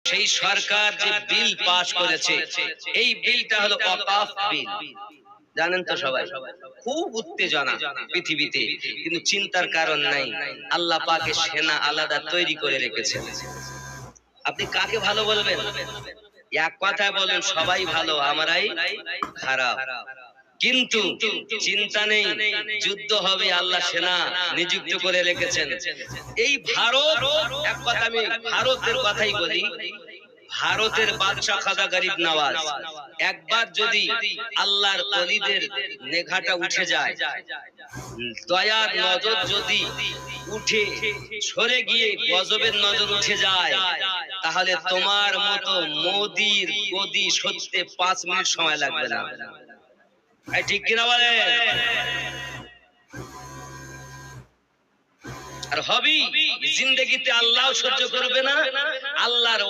সেই সরকার যে bill pass করেছে, এই বিলটা হলো ওয়াকফ বিল। জানেন তো সবাই, খুব উত্তেজনা পৃথিবীতে, কিন্তু চিন্তার কারণ নাই। আল্লাহ পাকের সেনা আলাদা তৈরি করে রেখেছেন। আপনি কাকে ভালো বলবেন? এক কথায় বলেন সবাই ভালো, আমরাই খারাপ। কিন্তু চিন্তা নেই, যুদ্ধ হবে, আল্লাহ সেনা নিযুক্ত করে রেখেছেন। এই ভারত, এক কথা আমি ভারতের কথাই বলি, ভারতের বাদশা খাজা গরিব নওয়াজ একবার যদি আল্লাহর ওলিদের নেঘাটা উঠে যায়, দয়ার নজর যদি উঠে সরে গিয়ে গজবের নজর উঠে যায়, তাহলে তোমার মতো মোদির গদি সত্যি 5 মিনিট সময় লাগবে না। ঠিক কিনা বলেন? আর হবি জিন্দেগিতে আল্লাহ সহ্য করবে না, আল্লাহর